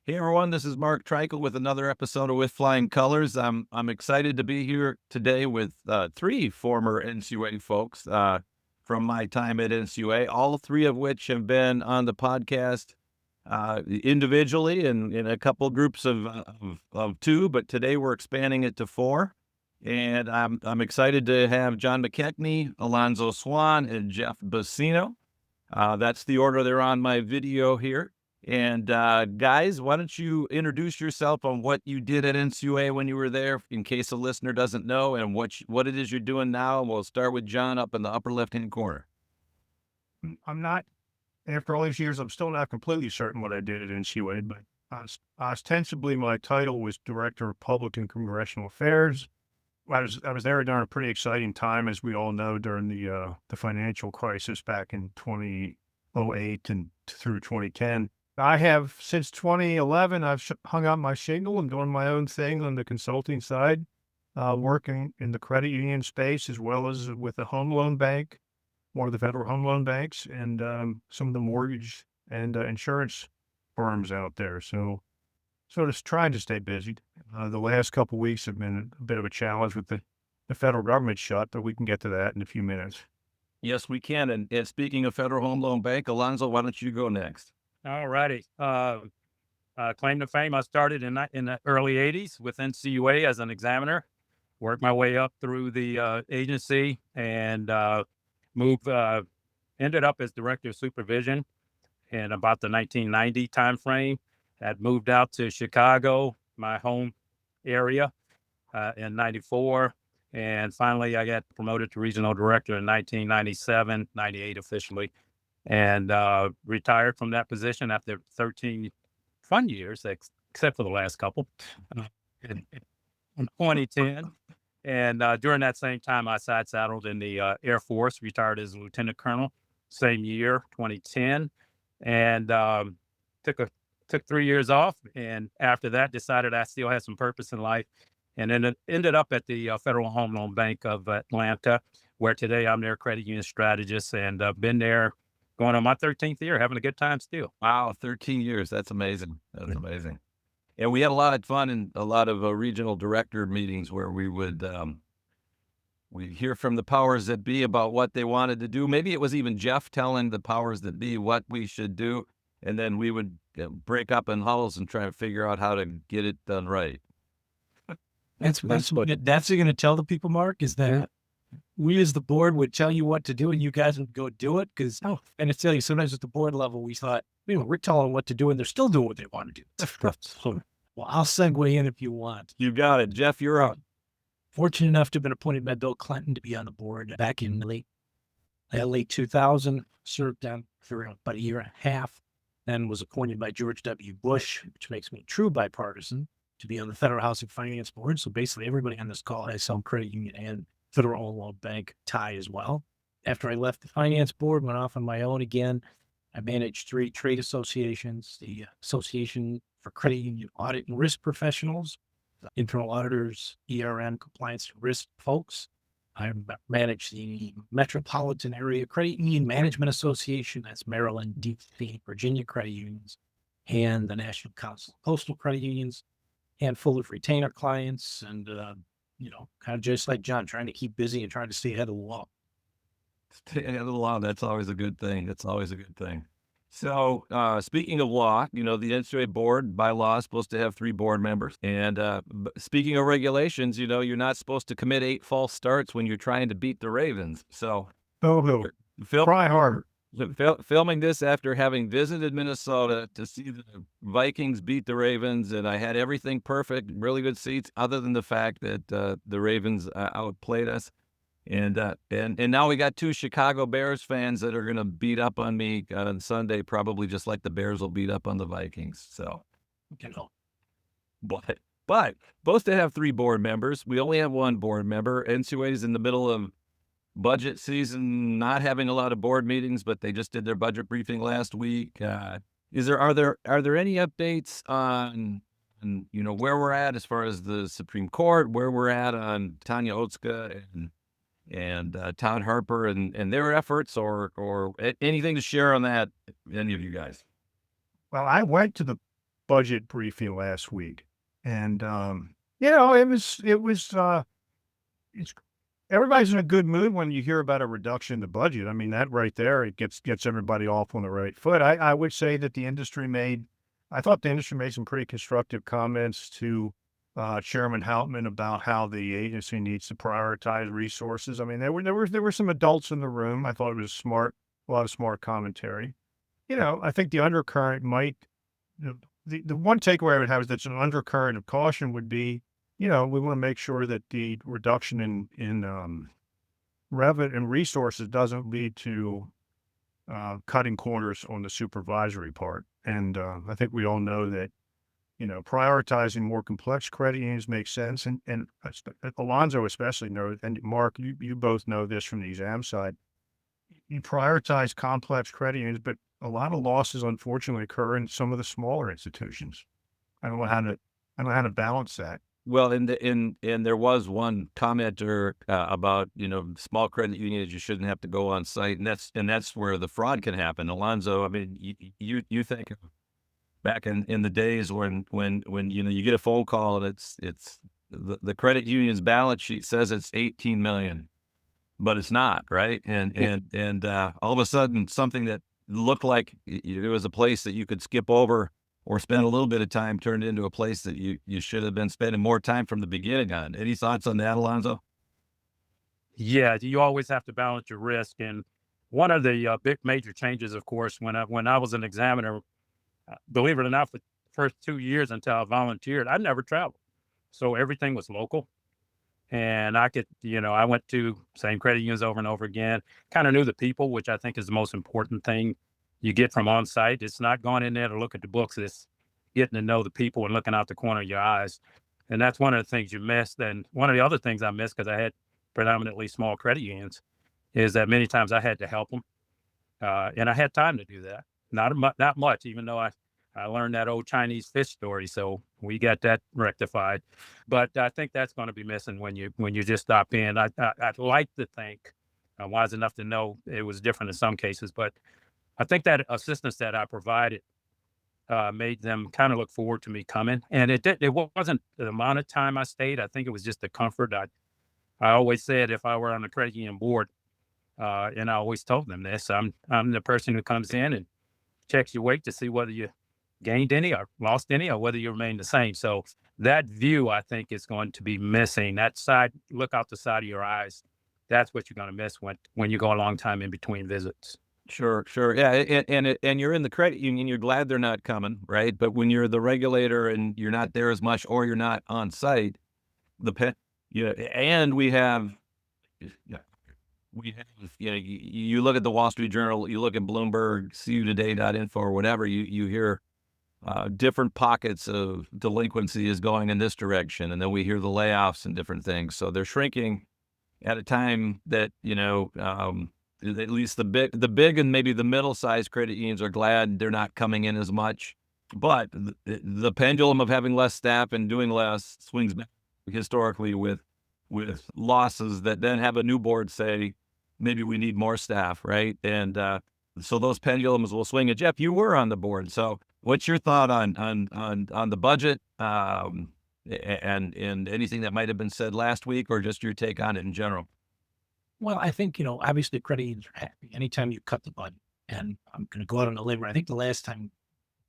Hey everyone, this is Mark Treichel with another episode of With Flying Colors. I'm excited to be here today with three former NCUA folks from my time at NCUA, all three of which have been on the podcast individually and in a couple groups of two, but today we're expanding it to four. And I'm excited to have John McKechnie, Alonzo Swann, and Geoff Bacino. That's the order they're on my video here. And guys, why don't you introduce yourself on what you did at NCUA when you were there, in case a listener doesn't know, and what it is you're doing now. We'll start with John up in the upper left-hand corner. I'm not, after all these years, I'm still not completely certain what I did at NCUA, but ostensibly my title was Director of Public and Congressional Affairs. I was there during a pretty exciting time, as we all know, during the financial crisis back in 2008 and through 2010. I have, since 2011, I've hung out my shingle and doing my own thing on the consulting side, working in the credit union space as well as with the home loan bank, one of the federal home loan banks, and some of the mortgage and insurance firms out there. So just trying to stay busy. The last couple of weeks have been a bit of a challenge with the federal government shut, but we can get to that in a few minutes. Yes, we can. And speaking of Federal Home Loan Bank, Alonzo, why don't you go next? All righty. Claim to fame, I started in the early 80s with NCUA as an examiner, worked my way up through the agency and ended up as director of supervision in about the 1990 timeframe. Had moved out to Chicago, my home area, in 94. And finally, I got promoted to regional director in 1997, 98 officially, and retired from that position after 13 fun years, except for the last couple, in 2010. And during that same time, I side saddled in the Air Force, retired as a lieutenant colonel, same year, 2010, and took 3 years off. And after that, decided I still had some purpose in life, and then it ended up at the Federal Home Loan Bank of Atlanta, where today I'm their credit union strategist, and been there going on my 13th year, having a good time still. Wow, 13 years. That's amazing. That's amazing. And we had a lot of fun in a lot of regional director meetings where we would we'd hear from the powers that be about what they wanted to do. Maybe it was even Geoff telling the powers that be what we should do. And then we would break up in hulls and try to figure out how to get it done right. That's what you're going to tell the people, Mark, is that we as the board would tell you what to do and you guys would go do it. And it's tell you, sometimes at the board level, we thought, we're telling them what to do and they're still doing what they want to do. So, well, I'll segue in if you want. You got it. Geoff, you're up. Fortunate enough to have been appointed by Bill Clinton to be on the board back in late 2000, served down for about a year and a half, then was appointed by George W. Bush, which makes me a true bipartisan, to be on the Federal Housing Finance Board. So basically everybody on this call has some credit union and Federal Home Loan Bank tie as well. After I left the finance board, went off on my own again. I managed 3 trade associations, the Association for Credit Union Audit and Risk Professionals, the Internal Auditors, ERN Compliance and Risk folks. I managed the Metropolitan Area Credit Union Management Association, that's Maryland, DC, Virginia credit unions, and the National Council of Postal Credit Unions, handful of retainer clients, and kind of just like John, trying to keep busy and trying to stay ahead of the law. Stay ahead of the law. That's always a good thing. That's always a good thing. So speaking of law, the NCUA board by law is supposed to have 3 board members. And speaking of regulations, you're not supposed to commit 8 false starts when you're trying to beat the Ravens. So Try harder. Filming this after having visited Minnesota to see the Vikings beat the Ravens, and I had everything perfect, really good seats, other than the fact that the Ravens outplayed us. And now we got 2 Chicago Bears fans that are going to beat up on me on Sunday, probably just like the Bears will beat up on the Vikings. So, but supposed to have 3 board members. We only have 1 board member. NCUA is in the middle of budget season, not having a lot of board meetings, but they just did their budget briefing last week. Are there any updates on where we're at as far as the Supreme Court, where we're at on Tanya Otska and Todd Harper and their efforts, or anything to share on that, any of you guys? Well, I went to budget briefing last week, and it's everybody's in a good mood when you hear about a reduction in the budget. I mean, that right there, it gets everybody off on the right foot. I would say that I thought the industry made some pretty constructive comments to Chairman Houtman about how the agency needs to prioritize resources. I mean, there were some adults in the room. I thought it was a lot of smart commentary. I think the undercurrent the one takeaway I would have is that an undercurrent of caution would be, we want to make sure that the reduction in revenue and resources doesn't lead to cutting corners on the supervisory part. And I think we all know that, prioritizing more complex credit unions makes sense. And Alonzo especially knows, and Mark, you both know this from the exam side. You prioritize complex credit unions, but a lot of losses unfortunately occur in some of the smaller institutions. I don't know how to balance that. Well, and there was one commenter about small credit unions, you shouldn't have to go on site, and that's where the fraud can happen. Alonzo, I mean, you think back in the days when you get a phone call and it's the credit union's balance sheet says it's 18 million, but it's not, right? And all of a sudden something that looked like it was a place that you could skip over or spend a little bit of time turned into a place that you should have been spending more time from the beginning on. Any thoughts on that, Alonzo? Yeah, you always have to balance your risk. And one of the big major changes, of course, when I was an examiner, believe it or not, for the first 2 years until I volunteered, I never traveled. So everything was local. And I went to same credit unions over and over again, kind of knew the people, which I think is the most important thing you get from on site. It's not going in there to look at the books. It's getting to know the people and looking out the corner of your eyes. And that's one of the things you missed. And one of the other things I missed, because I had predominantly small credit unions, is that many times I had to help them. And I had time to do that. Not much, even though I learned that old Chinese fish story. So we got that rectified. But I think that's going to be missing when you just stop in. I'd like to think I'm wise enough to know it was different in some cases, but I think that assistance that I provided made them kind of look forward to me coming. And it wasn't the amount of time I stayed. I think it was just the comfort. I always said if I were on the credit union board, and I always told them this, I'm the person who comes in and checks your weight to see whether you gained any or lost any or whether you remain the same. So that view, I think, is going to be missing. That side, look out the side of your eyes. That's what you're going to miss when you go a long time in between visits. Sure. Yeah, and you're in the credit union, you're glad they're not coming, right? But when you're the regulator and you're not there as much, or you're not on site, and we have, yeah, you look at the Wall Street Journal, you look at Bloomberg, CUtoday.info or whatever, you hear different pockets of delinquency is going in this direction, and then we hear the layoffs and different things. So they're shrinking at a time that at least the big and maybe the middle-sized credit unions are glad they're not coming in as much. But the pendulum of having less staff and doing less swings back historically with losses that then have a new board say, maybe we need more staff, right? And so those pendulums will swing. And Geoff, you were on the board, so what's your thought on the budget and anything that might have been said last week, or just your take on it in general? Well, I think, obviously credit unions are happy anytime you cut the budget. And I'm going to go out on a limb. I think the last time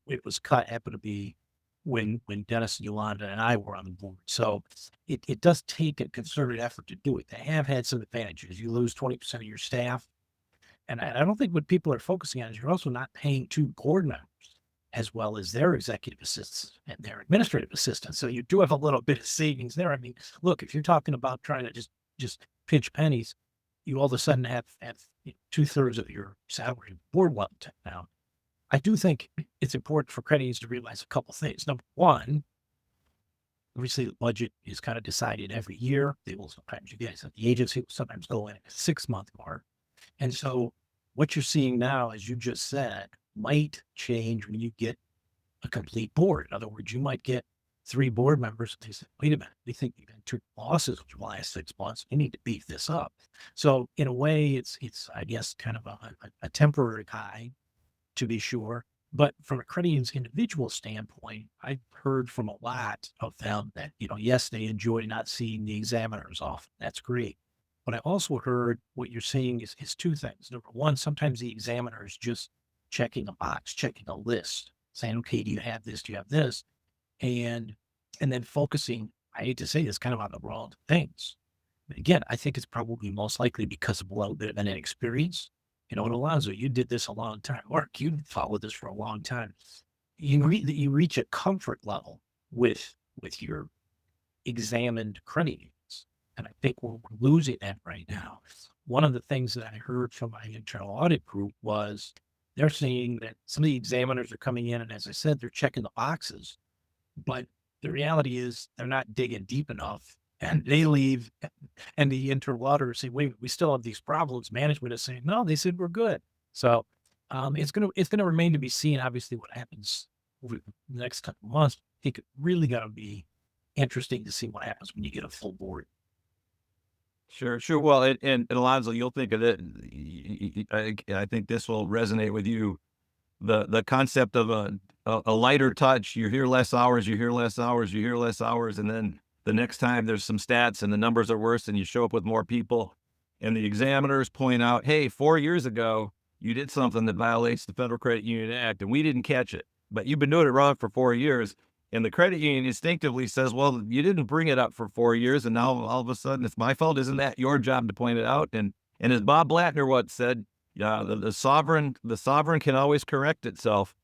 it was cut happened to be when Dennis and Yolanda and I were on the board. So it does take a concerted effort to do it. They have had some advantages. You lose 20% of your staff. And I don't think what people are focusing on is you're also not paying two board members as well as their executive assistants and their administrative assistants. So you do have a little bit of savings there. I mean, look, if you're talking about trying to just pinch pennies, you all of a sudden have 2/3 of your salary board level now. I do think it's important for credit unions to realize a couple things. Number one, obviously the budget is kind of decided every year. They will sometimes, you guys at the agency will sometimes go in at a 6-month mark. And so what you're seeing now, as you just said, might change when you get a complete board. In other words, you might get 3 board members. They say, wait a minute, we think you've had 2 losses over the last 6 months. You need to beef this up. So in a way, it's I guess, kind of a temporary high, to be sure. But from a credit union's individual standpoint, I've heard from a lot of them that, yes, they enjoy not seeing the examiners often. That's great. But I also heard what you're saying is two things. Number one, sometimes the examiner is just checking a box, checking a list, saying, okay, do you have this? Do you have this? And and then focusing, I hate to say this, kind of on the wrong things. Again, I think it's probably most likely because of a little bit of an inexperience. And Alonzo, you did this a long time. Mark, you followed this for a long time. You reach a comfort level with your examined credit unions. And I think we're losing that right now. One of the things that I heard from my internal audit group was they're saying that some of the examiners are coming in, and as I said, they're checking the boxes, but the reality is they're not digging deep enough, and they leave, and the internal auditors say, wait, we still have these problems. Management is saying, no, they said we're good. So it's gonna remain to be seen, obviously, what happens over the next couple of months. I think it's really gonna be interesting to see what happens when you get a full board. Sure, sure. Well, and Alonzo, you'll think of it. I think this will resonate with you. The concept of a lighter touch. You hear less hours, you hear less hours, you hear less hours, and then the next time there's some stats and the numbers are worse, and you show up with more people, and the examiners point out, "Hey, 4 years ago, you did something that violates the Federal Credit Union Act, and we didn't catch it, but you've been doing it wrong for 4 years." And the credit union instinctively says, well, you didn't bring it up for 4 years, and now all of a sudden it's my fault. Isn't that your job to point it out? And as Bob Blattner once said, yeah, the sovereign can always correct itself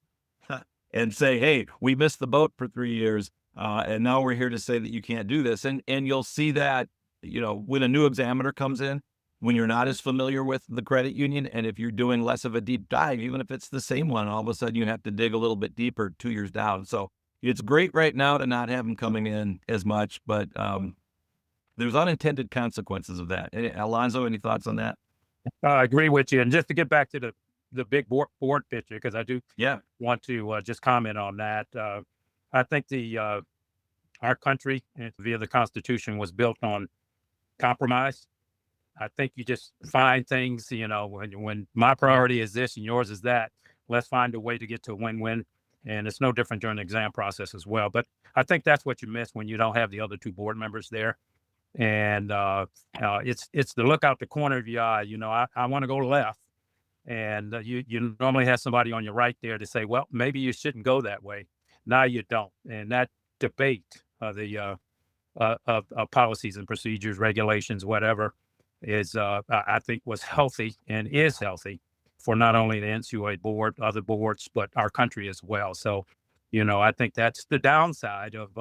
and say, hey, we missed the boat for 3 years, and now we're here to say that you can't do this. And you'll see that, when a new examiner comes in, when you're not as familiar with the credit union, and if you're doing less of a deep dive, even if it's the same one, all of a sudden you have to dig a little bit deeper 2 years down. So it's great right now to not have them coming in as much, but there's unintended consequences of that. Alonzo, any thoughts on that? I agree with you. And just to get back to the big board picture, because I do Yeah. want to just comment on that. I think our country via the Constitution was built on compromise. I think you just find things, when my priority is this and yours is that, let's find a way to get to a win-win. And it's no different during the exam process as well. But I think that's what you miss when you don't have the other two board members there. And it's the look out the corner of your eye. I want to go left. And you normally have somebody on your right there to say, well, maybe you shouldn't go that way. Now you don't. And that debate of policies and procedures, regulations, whatever, is I think was healthy and is healthy for not only the NCUA board, other boards, but our country as well. So, I think that's the downside of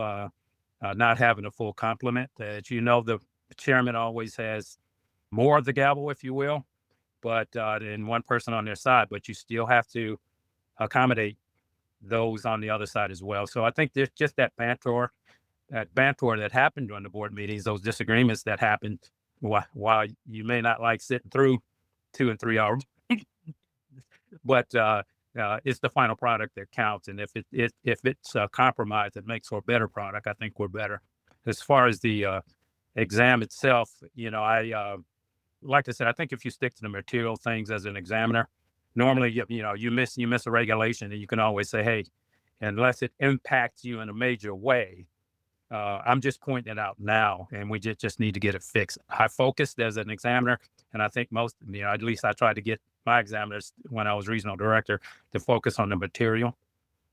not having a full complement. The chairman always has more of the gavel, if you will, but than one person on their side, but you still have to accommodate those on the other side as well. So I think there's just that banter that happened during the board meetings, those disagreements that happened while you may not like sitting through 2 and 3 hours, but it's the final product that counts. And if it's a compromise that makes for a better product, I think we're better. As far as the exam itself, like I said, I think if you stick to the material things as an examiner, normally you miss a regulation, and you can always say, hey, unless it impacts you in a major way, I'm just pointing it out now, and we just need to get it fixed. I focused as an examiner, and I think most, at least I tried to get my examiners when I was regional director to focus on the material.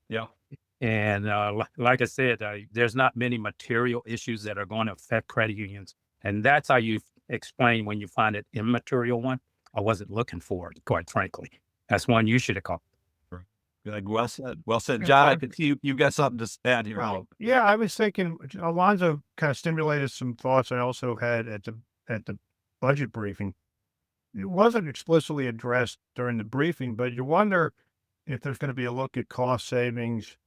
Yeah. And like I said, there's not many material issues that are going to affect credit unions. And that's how you explain when you find an immaterial one. I wasn't looking for it, quite frankly. That's one you should have called. Good. Well said. Well said, John. I could see you've got something to add here. Well, yeah, I was thinking Alonzo kind of stimulated some thoughts I also had at the budget briefing. It wasn't explicitly addressed during the briefing, but you wonder if there's going to be a look at cost savings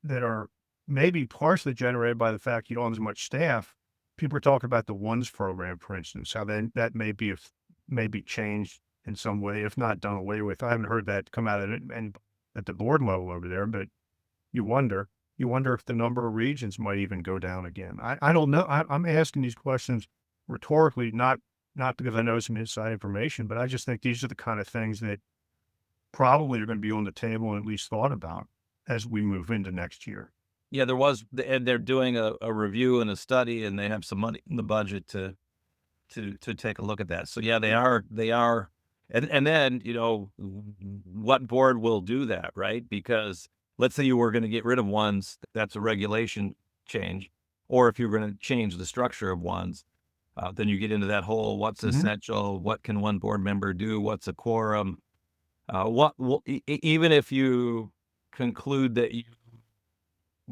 that are maybe partially generated by the fact you don't have as much staff. People are talking about the ONES program, for instance, how then that may be changed in some way, if not done away with. I haven't heard that come out of it and at the board level over there, but you wonder if the number of regions might even go down again. I don't know. I'm asking these questions rhetorically, not because I know some inside information, but I just think these are the kind of things that probably are going to be on the table and at least thought about as we move into next year. Yeah, and they're doing a review and a study, and they have some money in the budget to take a look at that. So yeah, they are, and then what board will do that, right? Because let's say you were going to get rid of ones, that's a regulation change, or if you're going to change the structure of ones, then you get into that whole what's essential, what can one board member do, what's a quorum, even if you conclude that you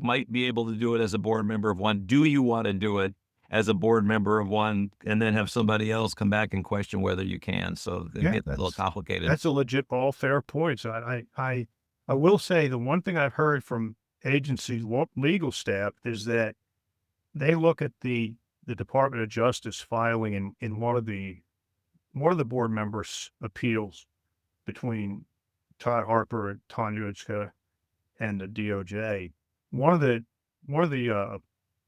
might be able to do it as a board member of one, do you want to do it as a board member of one and then have somebody else come back and question whether you can? So it gets a little complicated. That's a legit, all fair point. So I will say the one thing I've heard from agency legal staff is that they look at the Department of Justice filing in one of the board members' appeals between Todd Harper and Tanya and the DOJ. One of the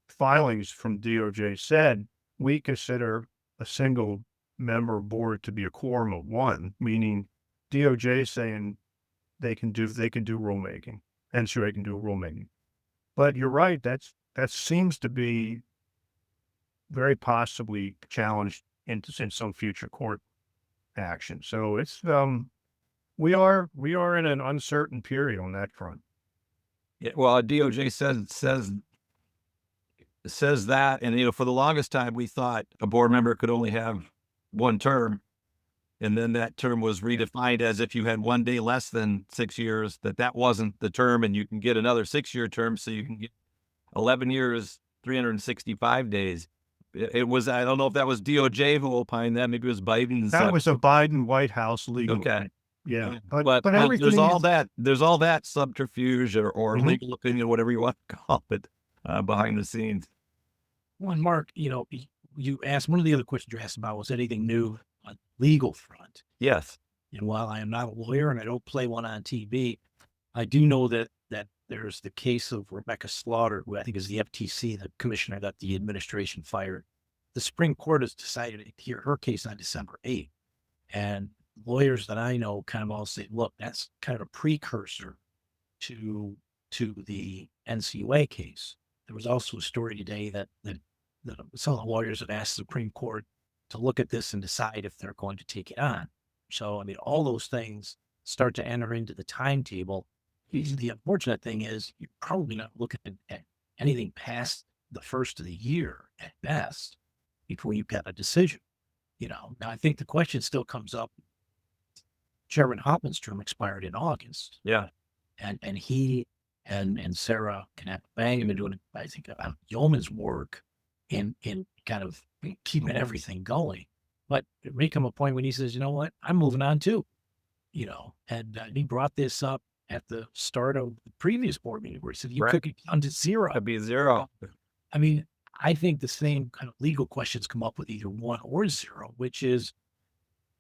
filings from DOJ said we consider a single member board to be a quorum of one, meaning DOJ saying they can do rulemaking, NCUA can do rulemaking. But you're right, that seems to be very possibly challenged in some future court action. So it's we are in an uncertain period on that front. Yeah, well, DOJ says that, and for the longest time we thought a board member could only have one term, and then that term was redefined as if you had 1 day less than 6 years, that wasn't the term, and you can get another 6-year term, so you can get 11 years, 365 days. It was, I don't know if that was DOJ who opined that, maybe it was Biden. That was a Biden White House legal. Okay. Yeah, but everything there's all that subterfuge or legal opinion, whatever you want to call it, behind the scenes. Well, and Mark, you asked, one of the other questions you asked about was anything new on the legal front. Yes. And while I am not a lawyer and I don't play one on TV, I do know that there's the case of Rebecca Slaughter, who I think is the FTC, the commissioner that the administration fired. The Supreme Court has decided to hear her case on December 8th. And lawyers that I know kind of all say, look, that's kind of a precursor to the NCUA case. There was also a story today that some of the lawyers have asked the Supreme Court to look at this and decide if they're going to take it on. So, I mean, all those things start to enter into the timetable. The unfortunate thing is you're probably not looking at anything past the first of the year at best before you've got a decision. Now I think the question still comes up. Chairman Hoffman's term expired in August. Yeah. And he and Sarah Bang have been doing, I think, yeoman's work in kind of keeping everything going. But it may come a point when he says, you know what, I'm moving on too. And he brought this up at the start of the previous board meeting where he said, you could get down to zero. It'd be zero. I mean, I think the same kind of legal questions come up with either 1 or 0, which is,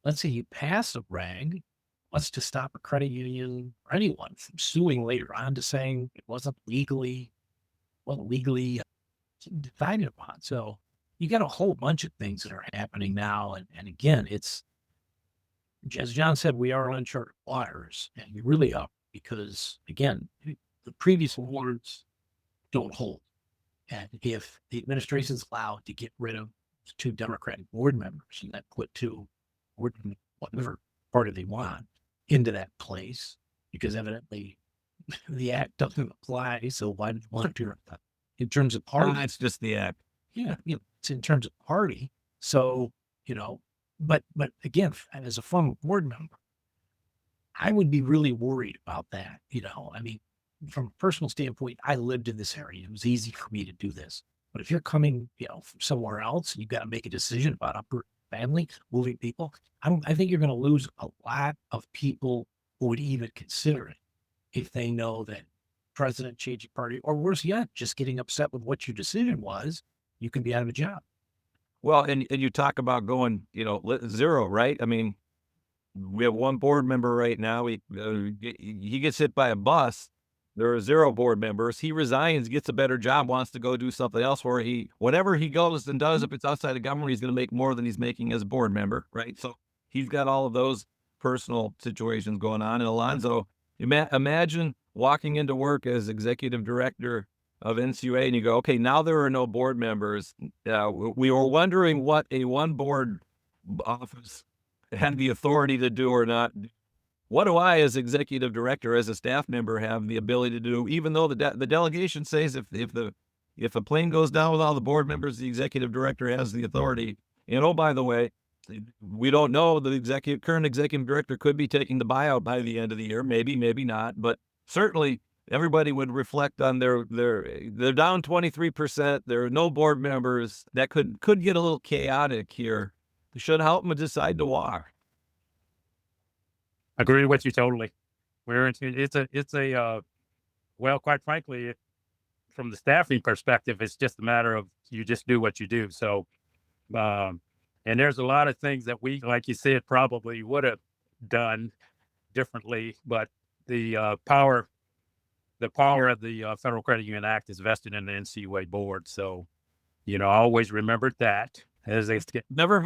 let's say you pass a reg, what's to stop a credit union or anyone from suing later on to saying it wasn't legally decided upon. So you got a whole bunch of things that are happening now. And again, it's, as John said, we are uncharted waters, and we really are, because again, the previous awards don't hold. And if the administration is allowed to get rid of 2 Democratic board members and then put 2 whatever party they want into that place, because evidently the act doesn't apply. So why do you want to do that? In terms of party? It's just the act. Yeah, it's in terms of party. So, but again, as a former board member, I would be really worried about that. I mean, from a personal standpoint, I lived in this area. It was easy for me to do this. But if you're coming, from somewhere else, you've got to make a decision about upper family, moving people. I think you're going to lose a lot of people who would even consider it if they know that president changing party, or worse yet, just getting upset with what your decision was, you can be out of a job. Well, and you talk about going, zero, right? I mean, we have 1 board member right now. He gets hit by a bus. There are 0 board members. He resigns, gets a better job, wants to go do something else where whatever he goes and does, if it's outside of government, he's going to make more than he's making as a board member, right? So he's got all of those personal situations going on. And Alonzo, imagine walking into work as executive director of NCUA and you go, okay, now there are no board members. We were wondering what a one board office had the authority to do or not. What do I, as executive director, as a staff member, have the ability to do? Even though the delegation says if a plane goes down with all the board members, the executive director has the authority. And oh, by the way, we don't know. The current executive director could be taking the buyout by the end of the year. Maybe, maybe not. But certainly, everybody would reflect on they're down 23%. There are no board members. That could get a little chaotic here. It should help them decide to walk. Agree with you totally. Well, quite frankly, from the staffing perspective, it's just a matter of you just do what you do. So, and there's a lot of things that we, like you said, probably would have done differently, but the power of the Federal Credit Union Act is vested in the NCUA board. So, I always remembered that. Never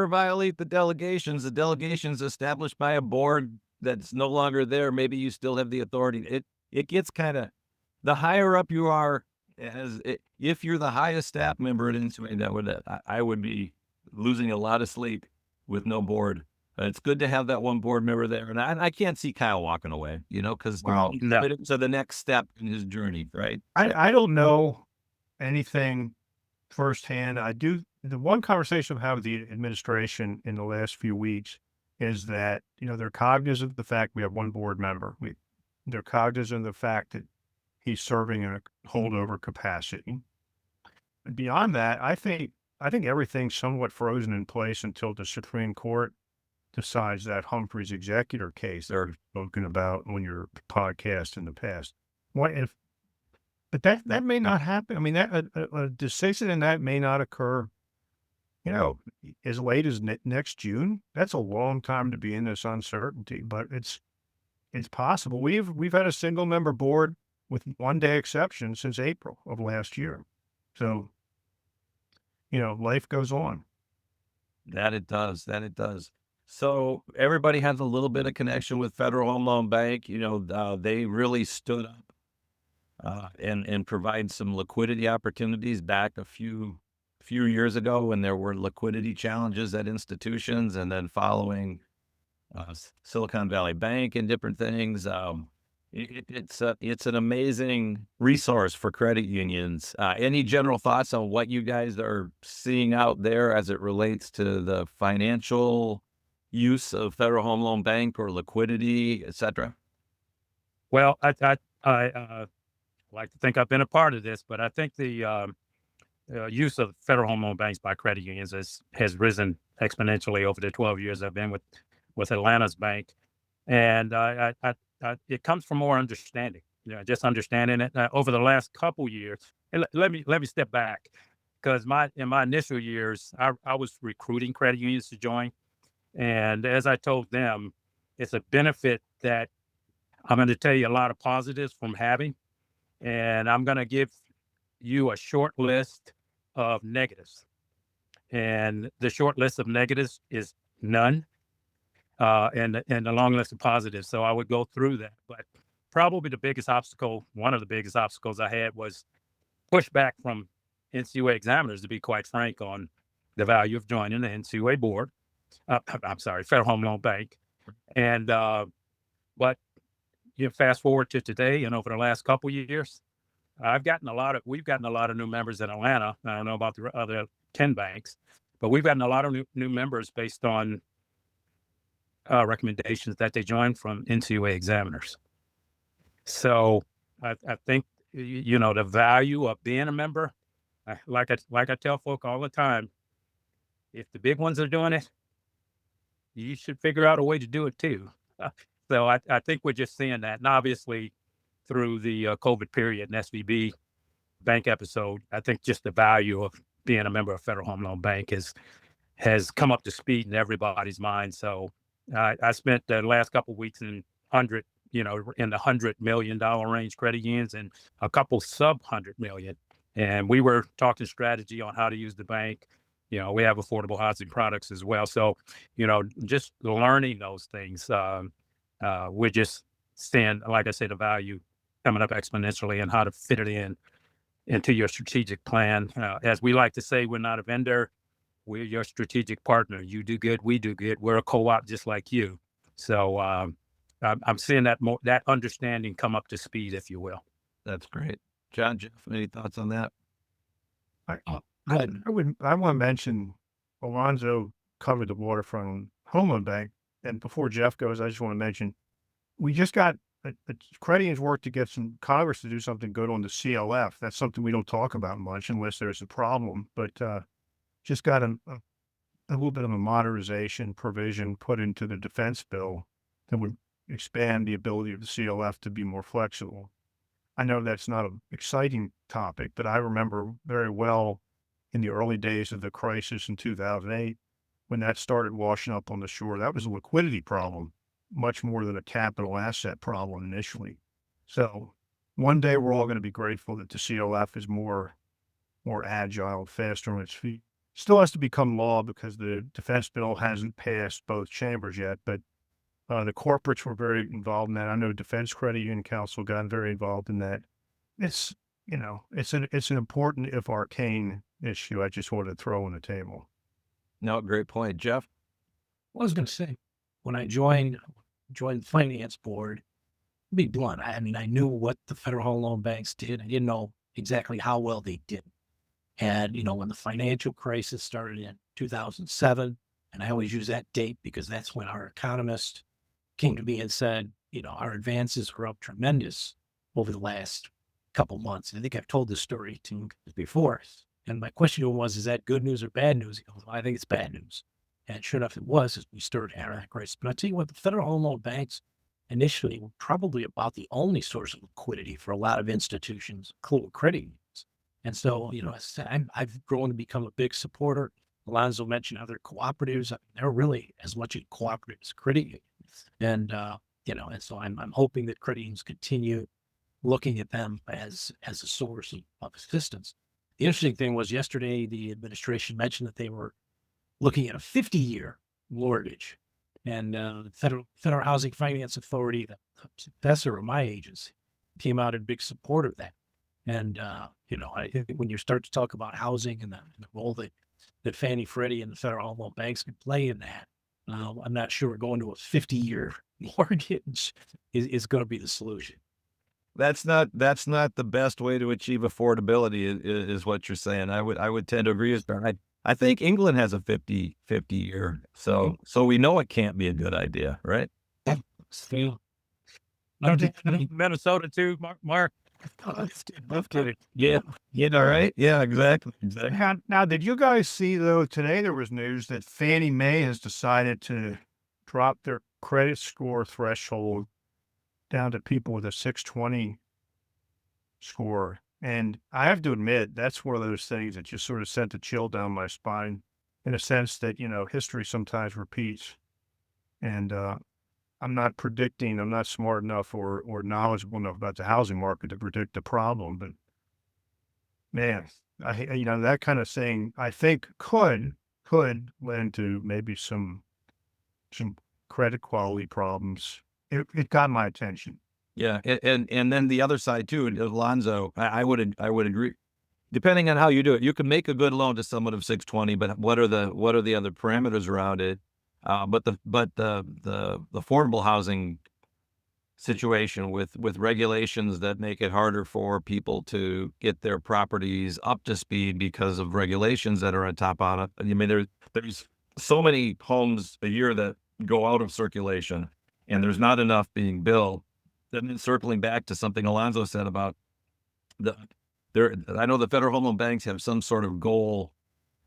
violate the delegations. The delegations established by a board that's no longer there. Maybe you still have the authority. It gets kind of, the higher up you are, if you're the highest staff member at NCUA, I would be losing a lot of sleep with no board. It's good to have that one board member there, and I can't see Kyle walking away. Because to the next step in his journey, right? I don't know anything firsthand. The one conversation I've had with the administration in the last few weeks is that, they're cognizant of the fact we have one board member. They're cognizant of the fact that he's serving in a holdover capacity. And beyond that, I think everything's somewhat frozen in place until the Supreme Court decides that Humphrey's executor case they're spoken about on your podcast in the past. But that may not happen. I mean, a decision in that may not occur, as late as next June. That's a long time to be in this uncertainty, but it's possible. We've had a single member board with 1 day exception since April of last year. So, life goes on. That it does. So everybody has a little bit of connection with Federal Home Loan Bank. They really stood up and provide some liquidity opportunities back a few years ago when there were liquidity challenges at institutions, and then following Silicon Valley Bank and different things. It's an amazing resource for credit unions. Any general thoughts on what you guys are seeing out there as it relates to the financial use of Federal Home Loan Bank or liquidity, et cetera? Well, I like to think I've been a part of this, but I think the use of Federal Home Loan Banks by credit unions has risen exponentially over the 12 years I've been with Atlanta's bank, and it comes from more understanding. Just understanding it over the last couple years. And let me step back, because in my initial years, I was recruiting credit unions to join, and as I told them, it's a benefit that I'm going to tell you a lot of positives from having, and I'm going to give you a short list of negatives. And the short list of negatives is none, and a long list of positives. So I would go through that. But probably one of the biggest obstacles I had was pushback from NCUA examiners, to be quite frank, on the value of joining the NCUA board. Federal Home Loan Bank. And, but fast forward to today, and over the last couple years, we've gotten a lot of new members in Atlanta. I don't know about the other 10 banks, but we've gotten a lot of new members based on recommendations that they joined from NCUA examiners. So I think, the value of being a member, like I tell folk all the time, if the big ones are doing it, you should figure out a way to do it too. So I think we're just seeing that. And obviously through the COVID period and SVB bank episode, I think just the value of being a member of Federal Home Loan Bank has come up to speed in everybody's mind. So I spent the last couple of weeks in the $100 million range credit unions and a couple sub $100 million. And we were talking strategy on how to use the bank. we have affordable housing products as well. So, just learning those things, we're just seeing, like I said, the value coming up exponentially and how to fit it into your strategic plan. As we like to say, we're not a vendor. We're your strategic partner. You do good, we do good. We're a co-op just like you. So I'm seeing that understanding come up to speed, if you will. That's great. John, Jeff, any thoughts on that? I, Go I, ahead. I want to mention Alonzo covered the waterfront home loan bank. And before Jeff goes, I just want to mention we just got Credian's work to get some Congress to do something good on the CLF. That's something we don't talk about much unless there's a problem. But just got a little bit of a modernization provision put into the defense bill that would expand the ability of the CLF to be more flexible. I know that's not an exciting topic, but I remember very well in the early days of the crisis in 2008, when that started washing up on the shore, that was a liquidity problem, much more than a capital asset problem initially. So one day we're all going to be grateful that the CLF is more agile, faster on its feet. Still has to become law because the defense bill hasn't passed both chambers yet, but the corporates were very involved in that. I know Defense Credit Union Council got very involved in that. It's, it's an important, if arcane issue. I just wanted to throw on the table. No, great point. Jeff? What I was going to say, when I joined the finance board, to be blunt, I mean, I knew what the federal home loan banks did. I didn't know exactly how well they did. And, when the financial crisis started in 2007, and I always use that date because that's when our economist came to me and said, our advances were up tremendous over the last couple months. And I think I've told this story to you before. And my question to him was, is that good news or bad news? He goes, well, I think it's bad news. And sure enough, it was as we started having that crisis. But I tell you what, the federal home loan banks initially were probably about the only source of liquidity for a lot of institutions, including credit unions. And so, as I said, I've grown to become a big supporter. Alonzo mentioned other cooperatives. I mean, they're really as much a cooperative as credit unions. And, and so I'm hoping that credit unions continue looking at them as a source of assistance. The interesting thing was yesterday, the administration mentioned that they were looking at a 50-year mortgage. And the Federal Housing Finance Authority, the successor of my agency, came out in big support of that. And, I think when you start to talk about housing and the role that Fannie, Freddie, and the federal home loan banks can play in that, I'm not sure going to a 50-year mortgage is going to be the solution. That's not the best way to achieve affordability is what you're saying. I would tend to agree with that. I think England has a 50 year. So we know it can't be a good idea, right? Still. Minnesota too, Mark. Yeah. All right. Yeah, exactly. Now, did you guys see, though, today there was news that Fannie Mae has decided to drop their credit score threshold down to people with a 620 score. And I have to admit, that's one of those things that just sort of sent a chill down my spine in a sense that, history sometimes repeats. And I'm not smart enough or knowledgeable enough about the housing market to predict the problem. But man, that kind of thing, I think could lend to maybe some credit quality problems. It got my attention. Yeah, and then the other side too, Alonzo, I would agree. Depending on how you do it, you can make a good loan to someone of 620, but what are the other parameters around it? But the affordable housing situation with regulations that make it harder for people to get their properties up to speed because of regulations that are on top of it. I mean, there's so many homes a year that go out of circulation, and there's not enough being built. Then circling back to something Alonzo said about I know the federal home loan banks have some sort of goal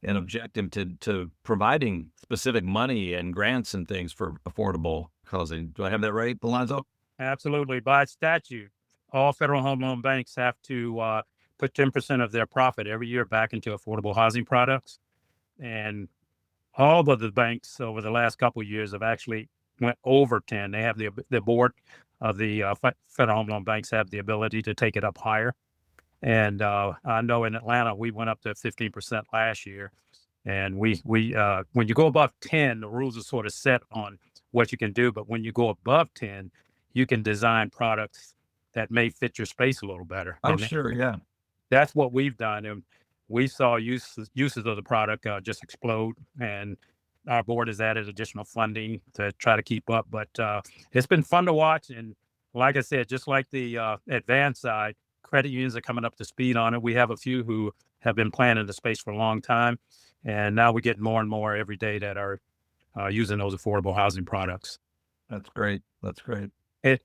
and objective to providing specific money and grants and things for affordable housing. Do I have that right, Alonzo? Absolutely. By statute, all federal home loan banks have to put 10% of their profit every year back into affordable housing products. And all of the banks over the last couple of years have actually went over 10. They have the board of the federal home loan banks have the ability to take it up higher. And I know in Atlanta, we went up to 15% last year. And when you go above 10, the rules are sort of set on what you can do. But when you go above 10, you can design products that may fit your space a little better. Oh, And sure. Yeah. that's what we've done. And we saw uses of the product just explode. And our board has added additional funding to try to keep up. But it's been fun to watch. And like I said, just like the advanced side, credit unions are coming up to speed on it. We have a few who have been playing in the space for a long time. And now we get more and more every day that are using those affordable housing products. That's great. That's great.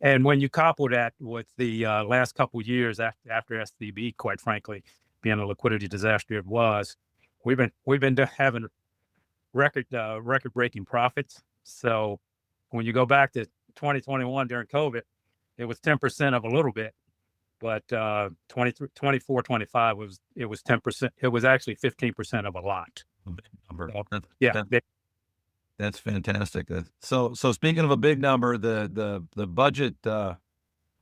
And when you couple that with the last couple of years after SVB, quite frankly, being a liquidity disaster it was, we've been having record breaking profits. So when you go back to 2021 during COVID, it was 10% of a little bit, but 24, 25 was 10%. It was actually 15% of a lot. A big number. So, That- yeah, that- that's fantastic. So speaking of a big number, the budget, or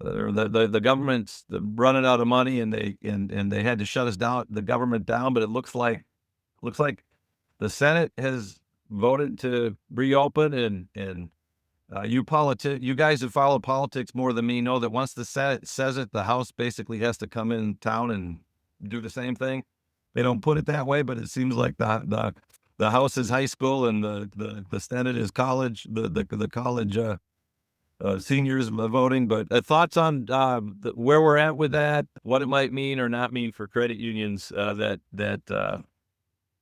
the government's running out of money, and they had to shut the government down. But it looks like the Senate has voted to reopen, and you guys who follow politics more than me know that once the Senate says it, the House basically has to come in town and do the same thing. They don't put it that way, but it seems like the House is high school and the Senate is college. The college seniors voting. But thoughts on where we're at with that, what it might mean or not mean for credit unions, that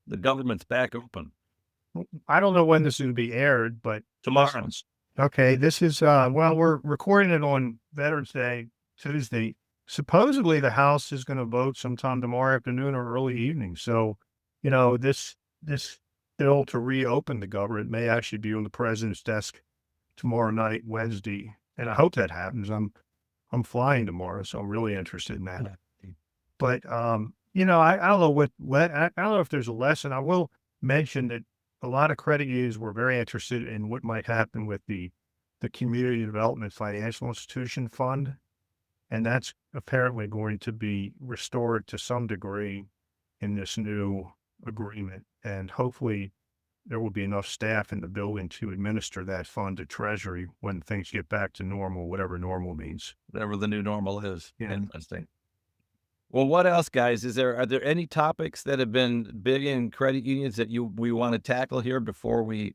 the government's back open I don't know when this is going to be aired, but tomorrow. okay, this is well, we're recording it on Veterans Day, Tuesday. Supposedly the House is going to vote sometime tomorrow afternoon or early evening. So, this bill to reopen the government may actually be on the president's desk tomorrow night, Wednesday, and I hope that happens. I'm flying tomorrow, so I'm really interested in that. But I don't know I don't know if there's a lesson. I will mention that a lot of credit unions were very interested in what might happen with the Community Development Financial Institution Fund, and that's apparently going to be restored to some degree in this new agreement. And hopefully there will be enough staff in the building to administer that fund to Treasury when things get back to normal, whatever normal means. Whatever the new normal is. Yeah. Interesting. Well, what else, guys? Are there any topics that have been big in credit unions that we want to tackle here before we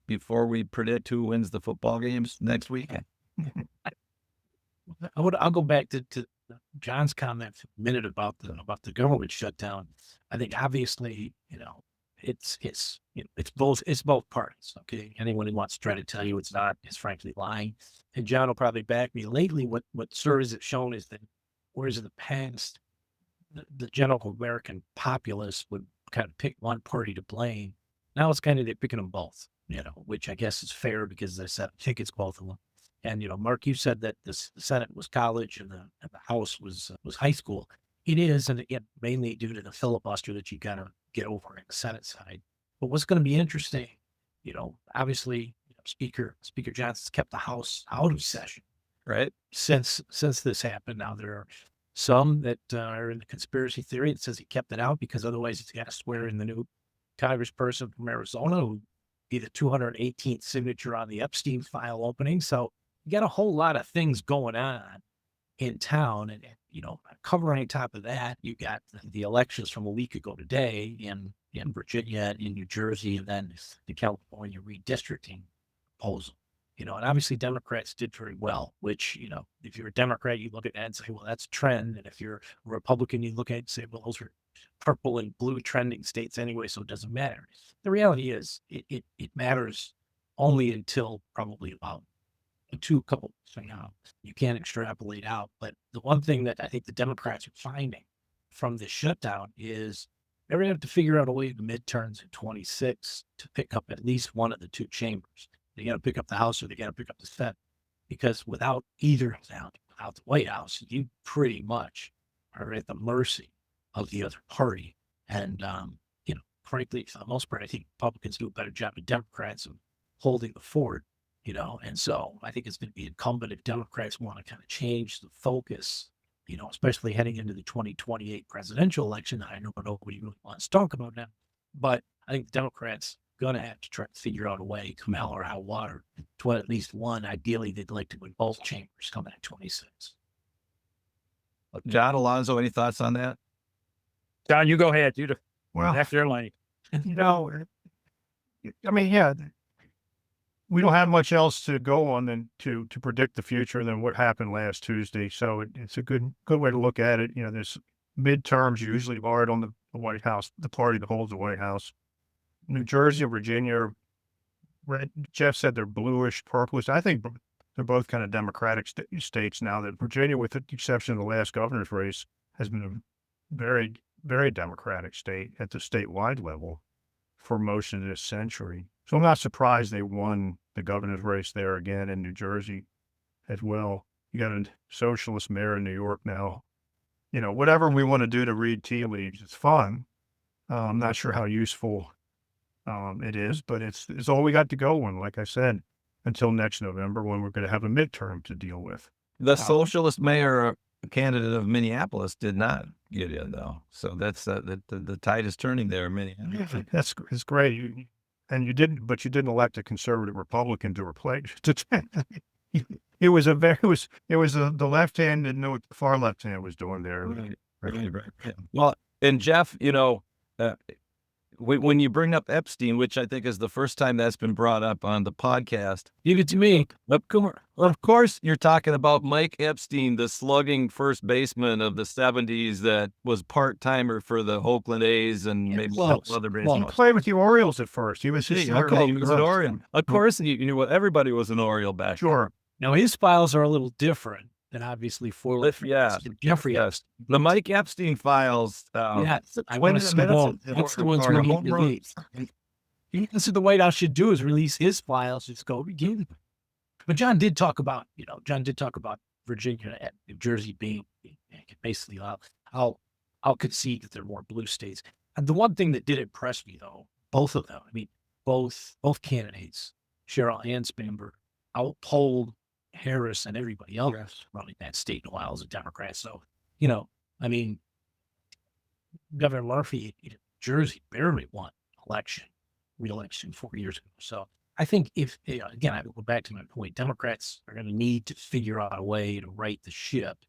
predict who wins the football games next week? I'll go back to John's comment a minute about the government shutdown. I think obviously, it's both parties. Okay. Anyone who wants to try to tell you it's not is frankly lying. And John will probably back me. Lately, what surveys have shown is that whereas in the past, the general American populace would kind of pick one party to blame. Now it's kind of they're picking them both, which I guess is fair because, as I said, I think it's both of them. And Mark, you said that the Senate was college and the House was high school. It is, and again, mainly due to the filibuster that you gotta get over in the Senate side. But what's going to be interesting, obviously, Speaker Johnson's kept the House out of session, Right. Since this happened. Now there are some that are in the conspiracy theory that says he kept it out because otherwise he's got to swear in the new congressperson from Arizona who be the 218th signature on the Epstein file opening. So you got a whole lot of things going on in town, and covering on top of that, you got the elections from a week ago today in Virginia, in New Jersey, and then the California redistricting proposal. And obviously Democrats did very well, which, if you're a Democrat, you look at that and say, well, that's a trend. And if you're a Republican, you look at it and say, well, those are purple and blue trending states anyway, so it doesn't matter. The reality is it matters only until probably about couple from now. You can't extrapolate out. But the one thing that I think the Democrats are finding from this shutdown is they're going to have to figure out a way to midterms in 26 to pick up at least one of the two chambers. They got to pick up the House or they got to pick up the Senate, because without either of them, without the White House, you pretty much are at the mercy of the other party. And, frankly, for the most part, I think Republicans do a better job than Democrats of holding the fort, and so I think it's going to be incumbent if Democrats want to kind of change the focus, especially heading into the 2028 presidential election. I know nobody really wants to talk about that, but I think the Democrats gonna have to try to figure out a way, come hell or high water, to at least one. Ideally, they'd like to win both chambers coming in 26. John Alonzo, any thoughts on that? John, you go ahead. Well, That's your lane. you know, I mean, yeah, we don't have much else to go on than to predict the future than what happened last Tuesday. So it's a good way to look at it. You know, there's midterms usually hard on the White House, the party that holds the White House. New Jersey and Virginia are red. Jeff said they're bluish, purplish. I think they're both kind of Democratic states now. That Virginia, with the exception of the last governor's race, has been a very, very Democratic state at the statewide level for most of this century. So I'm not surprised they won the governor's race there again in New Jersey as well. You got a socialist mayor in New York now. You know, whatever we want to do to read tea leaves, it's fun. I'm not sure how useful it is, but it's all we got to go on, like I said, until next November when we're going to have a midterm to deal with. The socialist mayor candidate of Minneapolis did not get in, though. So that's the tide is turning there in Minneapolis. Yeah, it's great. You didn't elect a conservative Republican to replace. It was the left hand didn't know what the far left hand was doing there. Right. Yeah. Well, and Jeff, when you bring up Epstein, which I think is the first time that's been brought up on the podcast, Give it to me. of course, you're talking about Mike Epstein, the slugging first baseman of the 70s that was part-timer for the Oakland A's and maybe some other He baseball. played with the Orioles at first. He was just He was an Oriole. Of course, everybody was an Oriole back then. Sure. Now his files are a little different than obviously for Jeffrey Epstein. The Mike Epstein files. I want to know. That's the ones we need to release. That's what the White House should do, is release his files. Just go begin. But John did talk about Virginia and New Jersey being basically. I'll concede that they're more blue states. And the one thing that did impress me, though, both of them. I mean, both candidates, Cheryl and Spamberg, outpolled Harris and everybody else running that state in a while as a Democrat. So, I mean, Governor Murphy in Jersey barely won re-election 4 years ago. So I think again, I go back to my point, Democrats are going to need to figure out a way to right the ship.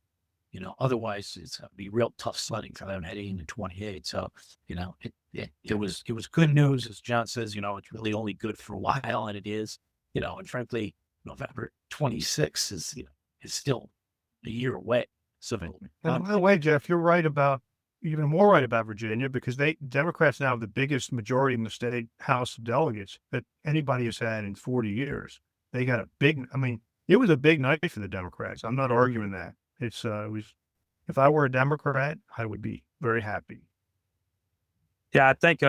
Otherwise it's going to be real tough sledding for them heading into 28. So, it was good news, as John says, it's really only good for a while, and it is, and frankly, November 26th is still a year away. So, and by the way, Jeff, you're even more right about Virginia, because Democrats now have the biggest majority in the state House of Delegates that anybody has had in 40 years. They got it was a big night for the Democrats. I'm not arguing that. It was, if I were a Democrat, I would be very happy. Yeah, I think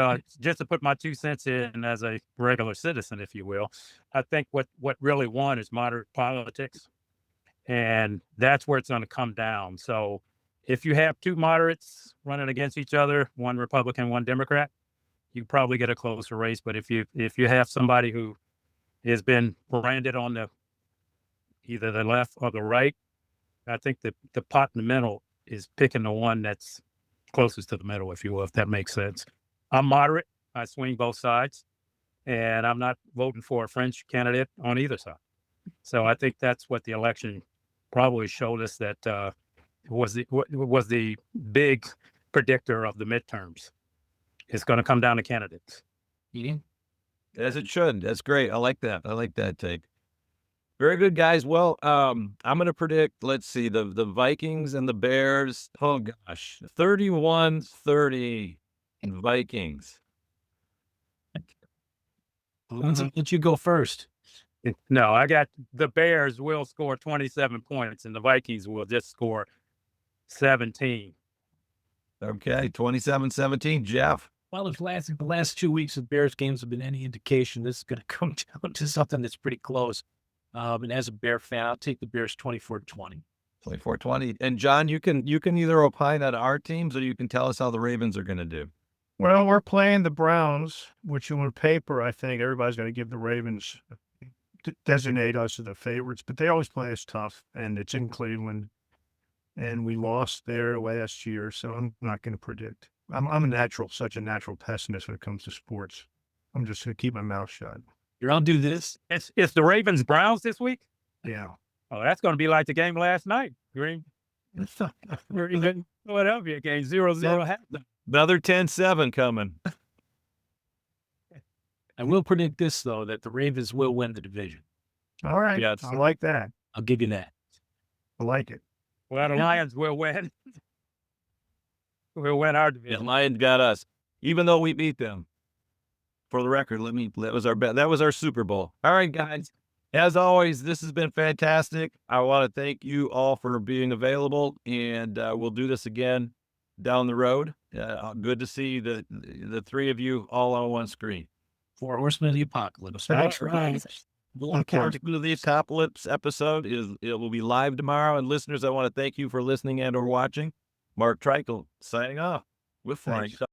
just to put my 2 cents in as a regular citizen, if you will, I think what really won is moderate politics, and that's where it's going to come down. So if you have two moderates running against each other, one Republican, one Democrat, you probably get a closer race. But if you have somebody who has been branded on either the left or the right, I think the pot in the middle is picking the one that's closest to the middle, if you will, if that makes sense. I'm moderate. I swing both sides, and I'm not voting for a French candidate on either side. So I think that's what the election probably showed us, that was the big predictor of the midterms. It's going to come down to candidates. As it should. That's great. I like that. I like that take. Very good, guys. Well, I'm going to predict, let's see, the Vikings and the Bears. Oh, gosh. 31-30 Vikings. Let you go first. No, I got the Bears will score 27 points, and the Vikings will just score 17. Okay, 27-17. Jeff? Well, if the last 2 weeks of Bears games have been any indication, this is going to come down to something that's pretty close. And as a Bear fan, I'll take the Bears 24-20. 24-20. And John, you can either opine on our teams, or you can tell us how the Ravens are going to do. Well, we're playing the Browns, which on paper, I think everybody's going to give the Ravens, designate us as the favorites, but they always play us tough, and it's in Cleveland, and we lost there last year, so I'm not going to predict such a natural pessimist when it comes to sports. I'm just going to keep my mouth shut. You're on do this. It's the Ravens Browns this week. Yeah. Oh, that's going to be like the game last night. Green. Philadelphia game 0-0 half. Another 10-7 coming. I will predict this though, that the Ravens will win the division. All right. Yes. I like that. I'll give you that. I like it. Well, the Lions will win. We'll win our The division. Lions got us, even though we beat them. For the record, that was our bet. That was our Super Bowl. All right, guys. As always, this has been fantastic. I want to thank you all for being available, and we'll do this again down the road. Good to see the three of you all on one screen. 4 Horsemen of the Apocalypse. Thanks, Right. The Apocalypse episode it will be live tomorrow. And listeners, I want to thank you for listening and or watching. Mark Treichel signing off with Flying Thanks. Colors.